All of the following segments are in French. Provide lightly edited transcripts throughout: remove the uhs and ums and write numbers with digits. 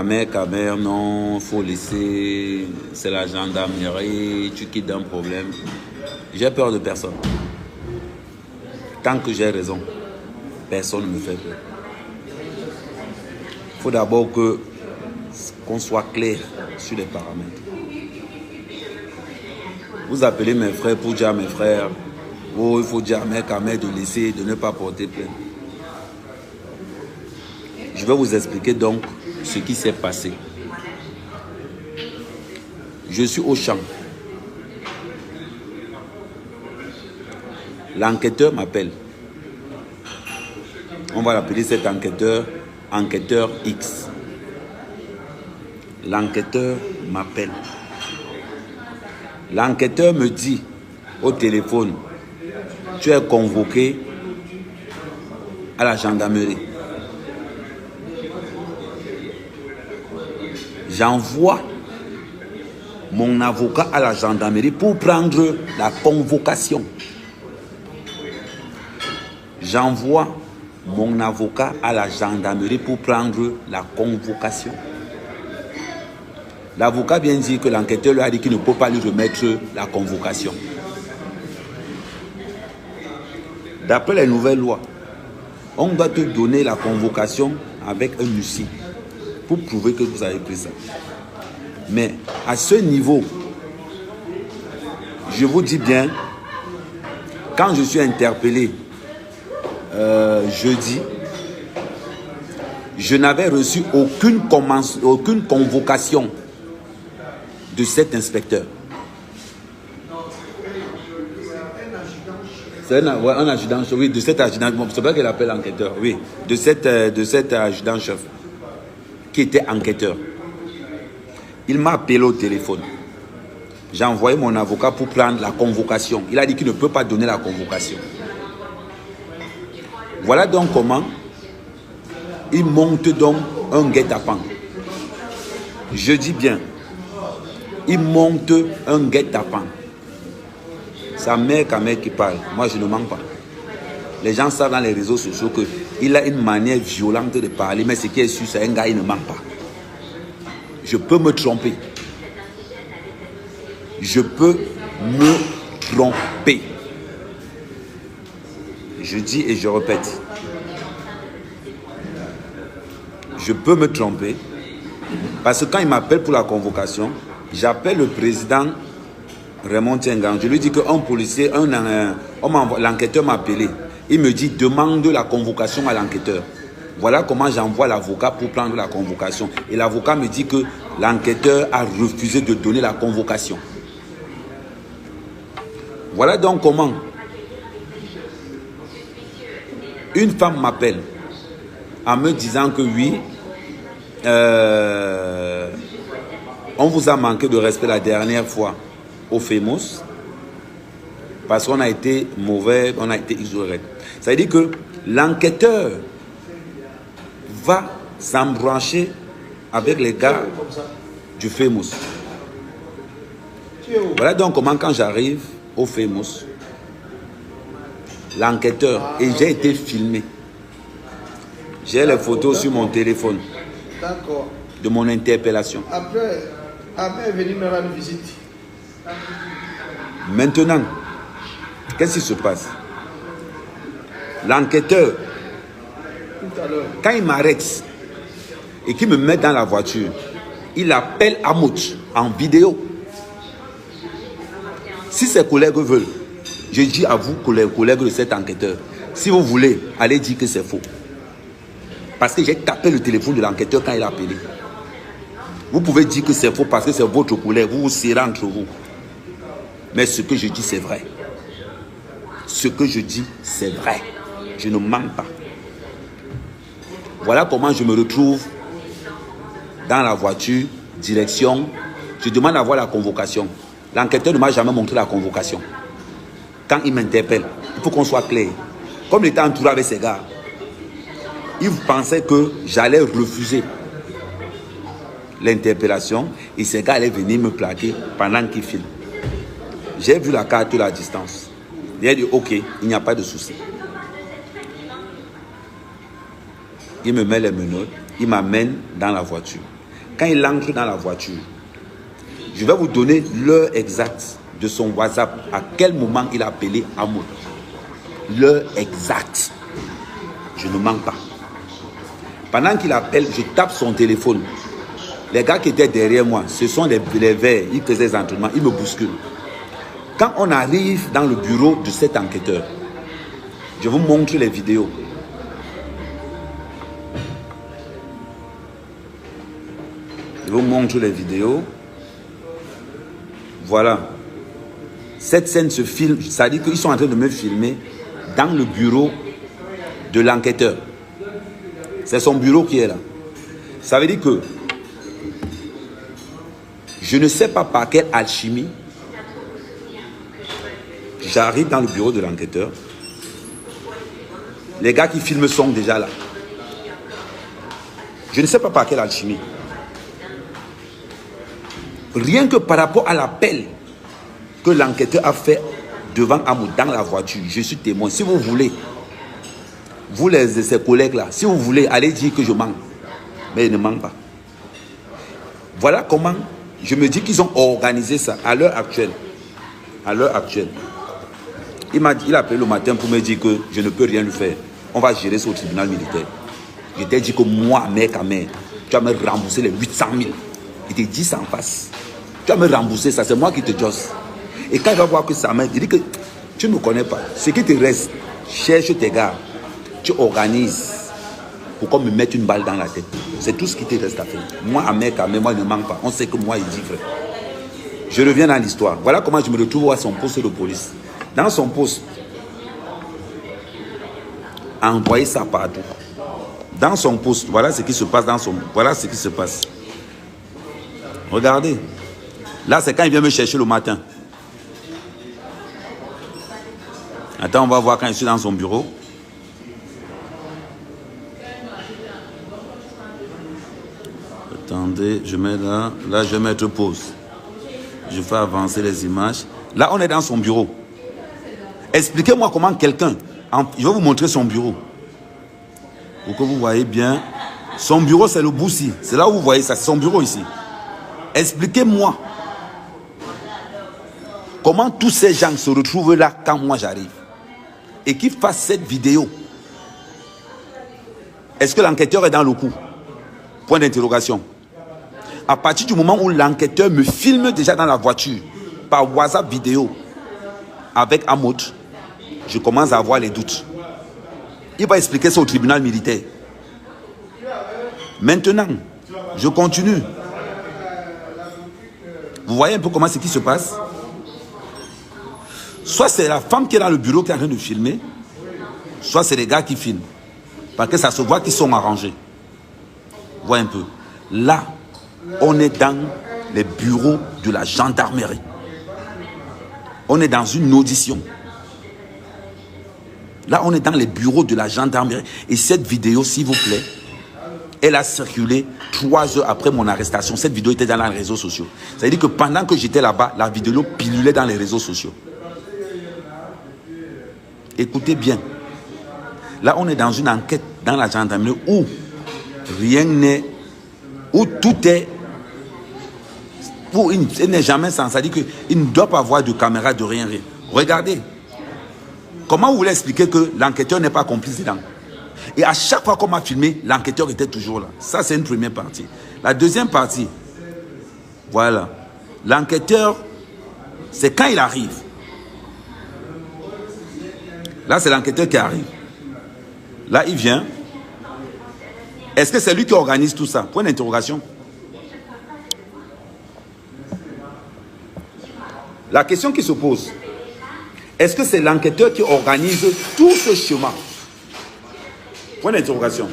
Mec, non, faut laisser, c'est la gendarmerie, tu quittes un problème. J'ai peur de personne. Tant que j'ai raison, personne ne me fait peur. Il faut d'abord qu'on soit clair sur les paramètres. Vous appelez mes frères pour dire à mes frères, oh, il faut dire à Mec de laisser, de ne pas porter plainte. Je vais vous expliquer donc ce qui s'est passé. Je suis au champ. L'enquêteur m'appelle. On va l'appeler cet enquêteur, enquêteur X. L'enquêteur m'appelle. L'enquêteur me dit au téléphone, tu es convoqué à la gendarmerie. J'envoie mon avocat à la gendarmerie pour prendre la convocation. J'envoie mon avocat à la gendarmerie pour prendre la convocation. L'avocat vient dire que l'enquêteur lui a dit qu'il ne peut pas lui remettre la convocation. D'après les nouvelles lois, on doit te donner la convocation avec un huissier pour prouver que vous avez pris ça. Mais à ce niveau, je vous dis bien, quand je suis interpellé jeudi, je n'avais reçu aucune convocation de cet inspecteur. C'est un adjudant-chef, oui, de cet adjudant-chef, c'est pas qu'il appelle enquêteur, oui, de cet adjudant-chef qui était enquêteur. Il m'a appelé au téléphone. J'ai envoyé mon avocat pour prendre la convocation. Il a dit qu'il ne peut pas donner la convocation. Voilà donc comment il monte donc un guet-apens. Je dis bien, il monte un guet-apens. Sa mère qui parle. Moi, je ne mens pas. Les gens savent dans les réseaux sociaux qu'il a une manière violente de parler, mais ce qui est sûr, c'est un gars, il ne ment pas. Je peux me tromper. Je peux me tromper. Je dis et je répète. Je peux me tromper. Parce que quand il m'appelle pour la convocation, j'appelle le président Raymond Tiengang. Je lui dis qu'un policier, l'enquêteur m'a appelé. Il me dit, demande la convocation à l'enquêteur. Voilà comment j'envoie l'avocat pour prendre la convocation. Et l'avocat me dit que l'enquêteur a refusé de donner la convocation. Voilà donc comment une femme m'appelle en me disant que oui, on vous a manqué de respect la dernière fois au FEMOS parce qu'on a été mauvais, on a été isolé. Ça veut dire que l'enquêteur va s'embrancher avec les gars du FEMOS. Voilà donc comment quand j'arrive au FEMOS, l'enquêteur, et j'ai été filmé. J'ai les photos sur mon téléphone de mon interpellation. Après, elle est venue me rendre visite. Maintenant, qu'est-ce qui se passe? L'enquêteur, quand il m'arrête et qu'il me met dans la voiture, il appelle Amout en vidéo. Si ses collègues veulent, je dis à vous, collègues de cet enquêteur, si vous voulez, allez dire que c'est faux. Parce que j'ai tapé le téléphone de l'enquêteur quand il a appelé. Vous pouvez dire que c'est faux parce que c'est votre collègue, vous vous serrez entre vous. Mais ce que je dis, c'est vrai. Ce que je dis, c'est vrai. Je ne mens pas. Voilà comment je me retrouve dans la voiture, direction. Je demande à voir la convocation. L'enquêteur ne m'a jamais montré la convocation. Quand il m'interpelle, il faut qu'on soit clair. Comme il était entouré avec ces gars, il pensait que j'allais refuser l'interpellation et ces gars allaient venir me plaquer pendant qu'ils filment. J'ai vu la carte de la distance. J'ai dit ok, il n'y a pas de souci. Il me met les menottes, il m'amène dans la voiture. quand il entre dans la voiture, je vais vous donner l'heure exacte de son WhatsApp, à quel moment il a appelé Amoud. L'heure exacte. Je ne mens pas. Pendant qu'il appelle, je tape son téléphone. Les gars qui étaient derrière moi, ce sont les verts, ils faisaient des entraînements, ils me bousculent. Quand on arrive dans le bureau de cet enquêteur, je vous montre les vidéos. Je vous montre les vidéos. Voilà. Cette scène se filme, ça dit qu'ils sont en train de me filmer dans le bureau de l'enquêteur. C'est son bureau qui est là. Ça veut dire que je ne sais pas par quelle alchimie j'arrive dans le bureau de l'enquêteur. Les gars qui filment sont déjà là. Je ne sais pas par quelle alchimie. Rien que par rapport à l'appel que l'enquêteur a fait devant Amoud dans la voiture, je suis témoin. Si vous voulez, vous ses collègues-là, si vous voulez, allez dire que je mens. Mais il ne ment pas. Voilà comment je me dis qu'ils ont organisé ça à l'heure actuelle. À l'heure actuelle. Il a appelé le matin pour me dire que je ne peux rien lui faire. On va gérer ça au tribunal militaire. Je t'ai dit que moi, mec à mec, tu vas me rembourser les 800 000. Il te dit ça en face. Tu vas me rembourser ça, c'est moi qui te josse. Et quand il va voir que ça m'a dit que tu ne me connais pas. Ce qui te reste, cherche tes gars. Tu organises pour qu'on me mette une balle dans la tête. C'est tout ce qui te reste à faire. Moi, à mec, moi, il ne manque pas. On sait que moi, il dit vrai. Je reviens dans l'histoire. Voilà comment je me retrouve à son poste de police. Dans son poste, envoyer ça partout. Dans son poste, voilà ce qui se passe dans son... Voilà ce qui se passe. Regardez. Là, c'est quand il vient me chercher le matin. Attends, on va voir quand je suis dans son bureau. Attendez, je mets là. Là, je vais mettre pause. Je fais avancer les images. Là, on est dans son bureau. Expliquez-moi comment quelqu'un... Je vais vous montrer son bureau. Pour que vous voyez bien. Son bureau, c'est le Boussi. C'est là où vous voyez ça. C'est son bureau ici. Expliquez-moi. Comment tous ces gens se retrouvent là quand moi j'arrive. Et qu'ils fassent cette vidéo. Est-ce que l'enquêteur est dans le coup? Point d'interrogation. À partir du moment où l'enquêteur me filme déjà dans la voiture, par WhatsApp vidéo, avec Amoud, je commence à avoir les doutes. Il va expliquer ça au tribunal militaire. Maintenant, je continue. Vous voyez un peu comment c'est qui se passe? Soit c'est la femme qui est dans le bureau qui est en train de filmer, soit c'est les gars qui filment. Parce que ça se voit qu'ils sont arrangés. Vous voyez un peu. Là, on est dans les bureaux de la gendarmerie. On est dans une audition. Là, on est dans les bureaux de la gendarmerie. Et cette vidéo, s'il vous plaît, elle a circulé 3 heures après mon arrestation. Cette vidéo était dans les réseaux sociaux. Ça veut dire que pendant que j'étais là-bas, la vidéo pilulait dans les réseaux sociaux. Écoutez bien. Là, on est dans une enquête dans la gendarmerie où rien n'est... Où tout est... Où il n'est jamais sans. Ça veut dire qu'il ne doit pas avoir de caméra, de rien. Regardez. Comment vous voulez expliquer que l'enquêteur n'est pas complice dedans? Et à chaque fois qu'on m'a filmé, l'enquêteur était toujours là. Ça, c'est une première partie. La deuxième partie, voilà. L'enquêteur, c'est quand il arrive. Là, c'est l'enquêteur qui arrive. Là, il vient. Est-ce que c'est lui qui organise tout ça? Point d'interrogation. La question qui se pose, est-ce que c'est l'enquêteur qui organise tout ce chemin? Point d'interrogation.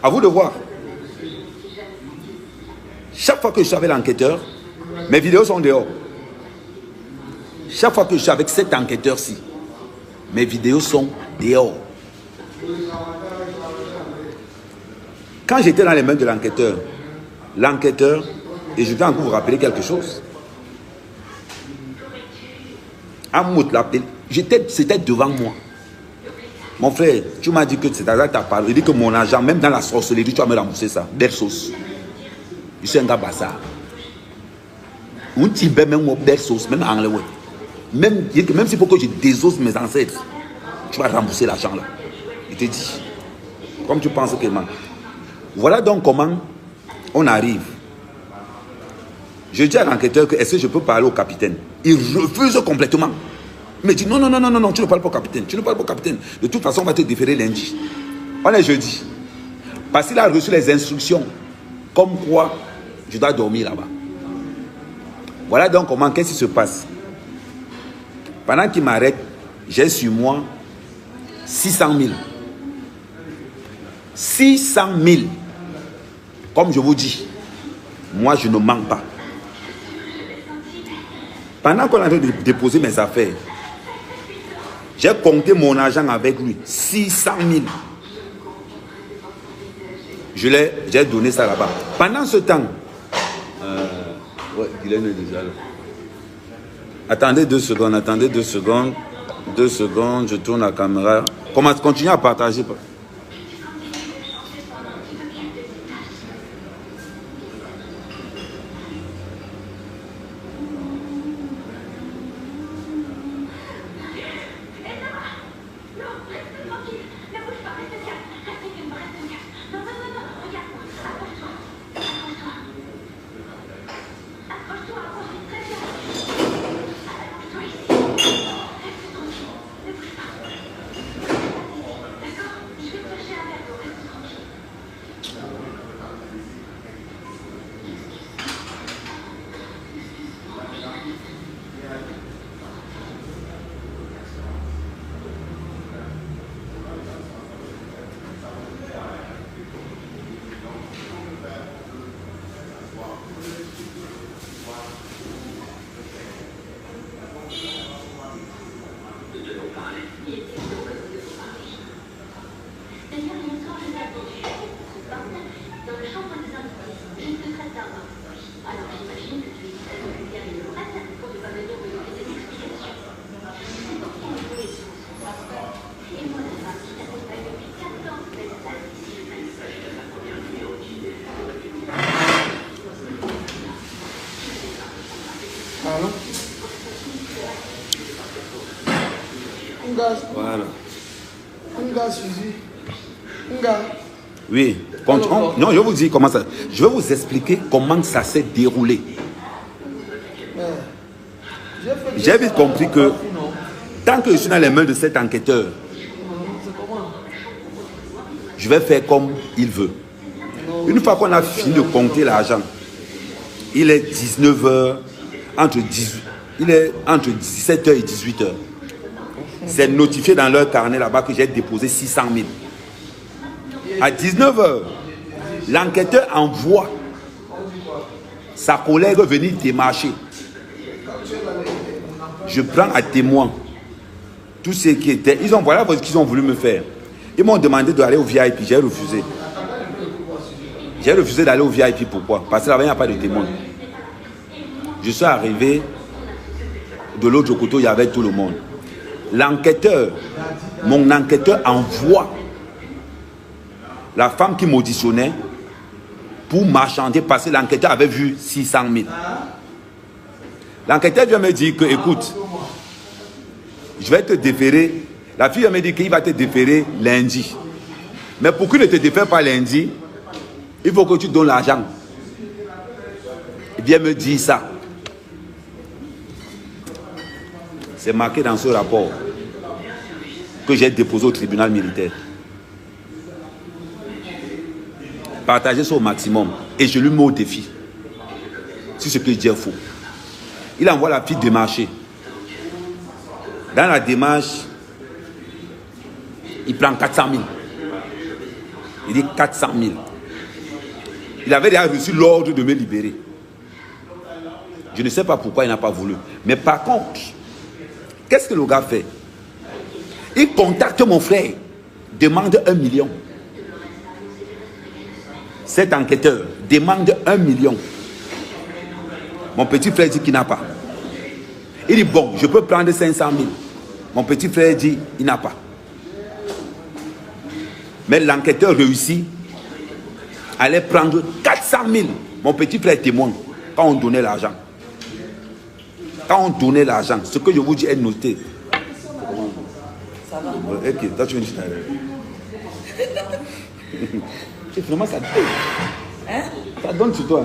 À vous de voir. Chaque fois que je suis avec l'enquêteur, mes vidéos sont dehors. Chaque fois que je suis avec cet enquêteur-ci, mes vidéos sont dehors. Quand j'étais dans les mains de l'enquêteur, et je vais encore vous rappeler quelque chose. Amoud l'appel, c'était devant moi. Mon frère, tu m'as dit que c'est à ta parole. Il dit que mon argent, même dans la sorcellerie, tu vas me rembourser ça. Belle sauce. Je suis un gars bazar. Un petit peu même belle sauce, même anglais. Même s'il faut que je désosse mes ancêtres, tu vas rembourser l'argent là. Il te dit. Comme tu penses que man. Voilà donc comment on arrive. Je dis à l'enquêteur que est-ce que je peux parler au capitaine? Il refuse complètement. Il me dit non, non, non, non, non, tu ne parles pas au capitaine. Tu ne parles pas au capitaine. De toute façon, on va te déférer lundi. On est jeudi. Parce qu'il a reçu les instructions. Comme quoi, je dois dormir là-bas. Voilà donc comment, qu'est-ce qui se passe. Pendant qu'il m'arrête, j'ai sur moi 600 000. 600 000. Comme je vous dis, moi je ne manque pas. Pendant qu'on avait déposé mes affaires, j'ai compté mon argent avec lui. 600 000. J'ai donné ça là-bas. Pendant ce temps, Guylaine est déjà là. Attendez 2 secondes, attendez 2 secondes. 2 secondes, je tourne la caméra. Continuez à partager. Voilà. Oui. Non, je vous dis comment ça. Je vais vous expliquer comment ça s'est déroulé. J'ai vite compris que tant que je suis dans les mains de cet enquêteur, je vais faire comme il veut. Une fois qu'on a fini de compter l'argent, il est 19h, il est entre 17h et 18h. C'est notifié dans leur carnet là-bas que j'ai déposé 600 000. À 19h, l'enquêteur envoie sa collègue venir démarcher. Je prends à témoin tous ceux qui étaient. Voilà ce qu'ils ont voulu me faire. Ils m'ont demandé d'aller au VIP, j'ai refusé. J'ai refusé d'aller au VIP, pourquoi? Parce que là-bas, il n'y a pas de témoin. Je suis arrivé, de l'autre côté, il y avait tout le monde. L'enquêteur, mon enquêteur envoie la femme qui m'auditionnait pour marchander parce que l'enquêteur avait vu 600 000. L'enquêteur vient me dire que, écoute, je vais te déférer. La fille me dit qu'il va te déférer lundi. Mais pour qu'il ne te défère pas lundi, il faut que tu donnes l'argent. Il vient me dire ça. C'est marqué dans ce rapport que j'ai déposé au tribunal militaire. Partagez ça au maximum. Et je lui mets au défi. Si ce que je dis est faux. Il envoie la fille démarcher. Dans la démarche, il prend 400 000. Il dit 400 000. Il avait déjà reçu l'ordre de me libérer. Je ne sais pas pourquoi il n'a pas voulu. Mais par contre, qu'est-ce que le gars fait? Il contacte mon frère, demande 1 million. Cet enquêteur demande 1 million. Mon petit frère dit qu'il n'a pas. Il dit bon, je peux prendre 500 000. Mon petit frère dit il n'a pas. Mais l'enquêteur réussit à aller prendre 400 000. Mon petit frère est témoin quand on donnait l'argent. Quand on donnait l'argent, ce que je vous dis est noté. Ça va. Ok, toi tu viens de c'est vraiment ça. Hein? Ça donne sur toi.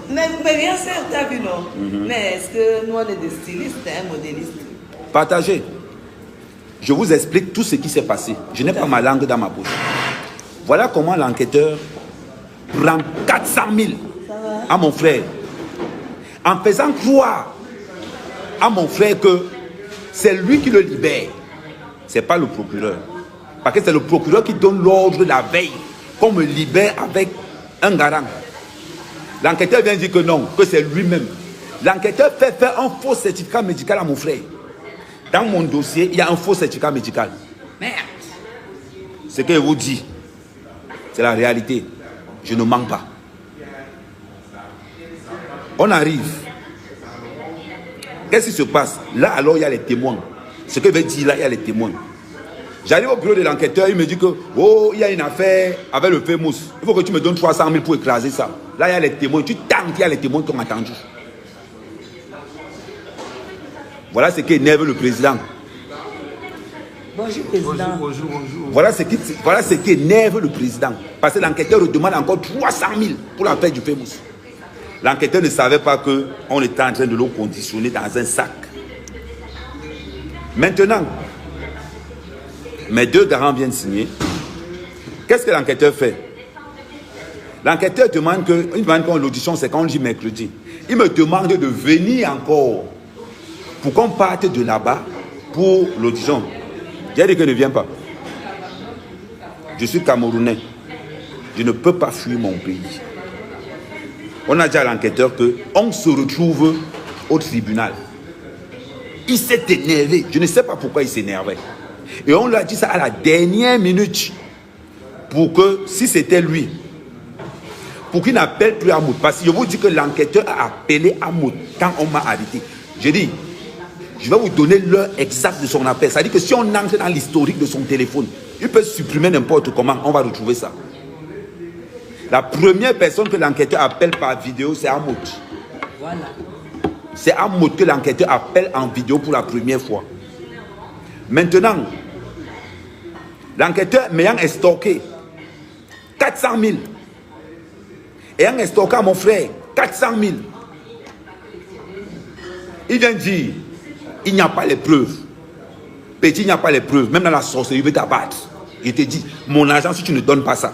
Mais bien sûr, tu as vu, non? Mais est-ce que nous, on est des stylistes, un modéliste? Partagez. Je vous explique tout ce qui s'est passé. Je n'ai pas ma langue dans ma bouche. Voilà comment l'enquêteur prend 400 000 à mon frère. En faisant croire à mon frère que c'est lui qui le libère. Ce n'est pas le procureur. Parce que c'est le procureur qui donne l'ordre la veille qu'on me libère avec un garant. L'enquêteur vient dire que non, que c'est lui-même. L'enquêteur fait faire un faux certificat médical à mon frère. Dans mon dossier, il y a un faux certificat médical. Merde. Ce que je vous dis, c'est la réalité. Je ne mens pas. On arrive. Qu'est-ce qui se passe? Là, alors, il y a les témoins. Ce que veut dire là, il y a les témoins. J'arrive au bureau de l'enquêteur, il me dit que, oh, il y a une affaire avec le famous. Il faut que tu me donnes 300 000 pour écraser ça. Là, il y a les témoins. Tu tentes, il y a les témoins qui ont attendu. Voilà ce qui énerve le président. Bonjour, président. Bonjour. Voilà ce qui énerve le président. Parce que l'enquêteur demande encore 300 000 pour l'affaire du famous. L'enquêteur ne savait pas qu'on était en train de le conditionner dans un sac. Maintenant, mes deux garants viennent signer. Qu'est-ce que l'enquêteur fait? L'enquêteur demande quand l'audition, c'est quand on dit mercredi. Il me demande de venir encore pour qu'on parte de là-bas pour l'audition. J'ai dit que ne viens pas. Je suis Camerounais. Je ne peux pas fuir mon pays. On a dit à l'enquêteur qu'on se retrouve au tribunal. Il s'est énervé. Je ne sais pas pourquoi il s'énervait. Et on lui a dit ça à la dernière minute. Pour que, si c'était lui, pour qu'il n'appelle plus Amoud. Parce que je vous dis que l'enquêteur a appelé Amoud quand on m'a arrêté. J'ai dit, je vais vous donner l'heure exacte de son appel. C'est-à-dire que si on entre dans l'historique de son téléphone, il peut supprimer n'importe comment, on va retrouver ça. La première personne que l'enquêteur appelle par vidéo, c'est Amoud. Voilà. C'est Amoud que l'enquêteur appelle en vidéo pour la première fois. Maintenant, l'enquêteur m'ayant estorqué 400 000, ayant estorqué à mon frère 400 000, il vient dire, il n'y a pas les preuves. Petit, il n'y a pas les preuves. Même dans la sorcellerie, il veut t'abattre. Il te dit, mon argent, si tu ne donnes pas ça.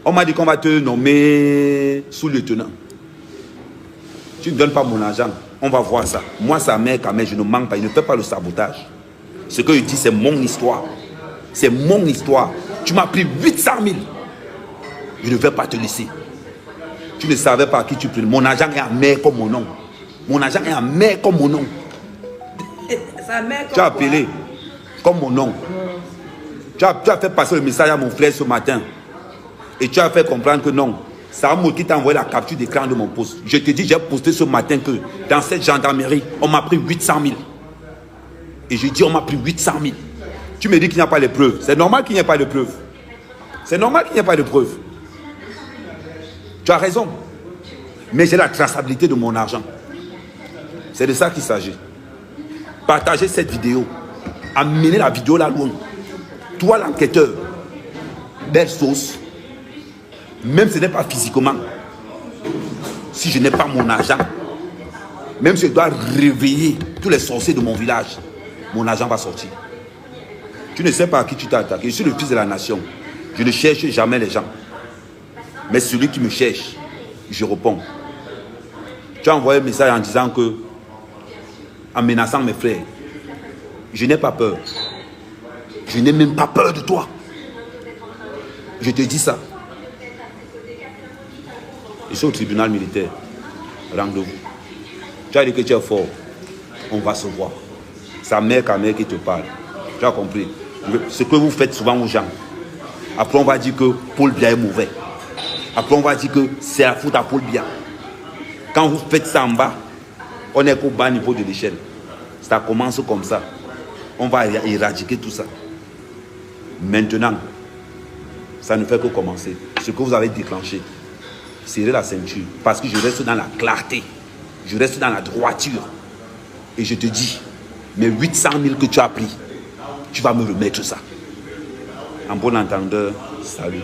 On m'a dit qu'on va te nommer sous-lieutenant. Tu ne donnes pas mon argent, on va voir ça. Moi, sa mère, quand même, je ne mens pas, il ne fait pas le sabotage. Ce que je dis, c'est mon histoire. C'est mon histoire. Tu m'as pris 800 000. Je ne vais pas te laisser. Tu ne savais pas à qui tu prenais. Mon argent est en mer comme mon nom. Mon argent est en mer comme mon nom. Sa mère, Tu as appelé comme mon nom. Tu as fait passer le message à mon frère ce matin. Et tu as fait comprendre que non. C'est Amoud qui t'a envoyé la capture d'écran de mon poste. Je te dis, j'ai posté ce matin que dans cette gendarmerie, on m'a pris 800 000. Et je dis, on m'a pris 800 000. Tu me dis qu'il n'y a pas de preuves. C'est normal qu'il n'y ait pas de preuves. C'est normal qu'il n'y ait pas de preuves. Tu as raison. Mais j'ai la traçabilité de mon argent. C'est de ça qu'il s'agit. Partagez cette vidéo. Amenez la vidéo là loin. Toi, l'enquêteur, belle sauce. Même si ce n'est pas physiquement. Si je n'ai pas mon argent, même si je dois réveiller tous les sorciers de mon village, mon argent va sortir. Tu ne sais pas à qui tu t'as attaqué. Je suis le fils de la nation. Je ne cherche jamais les gens. Mais celui qui me cherche, je réponds. Tu as envoyé un message en disant que, en menaçant mes frères, je n'ai pas peur. Je n'ai même pas peur de toi. Je te dis ça. Je suis au tribunal militaire. Rendez-vous. Tu as dit que tu es fort. On va se voir. Sa mère, qui te parle. Tu as compris. Ce que vous faites souvent aux gens. Après, on va dire que Paul Biya est mauvais. Après, on va dire que c'est la faute à Paul Biya. Quand vous faites ça en bas, on est qu'au bas niveau de l'échelle. Ça commence comme ça. On va éradiquer tout ça. Maintenant, Ça ne fait que commencer. Ce que vous avez déclenché, serrez la ceinture. Parce que je reste dans la clarté. Je reste dans la droiture. Et je te dis, mes 800 000 que tu as pris, tu vas me remettre ça. En bon entendeur, salut.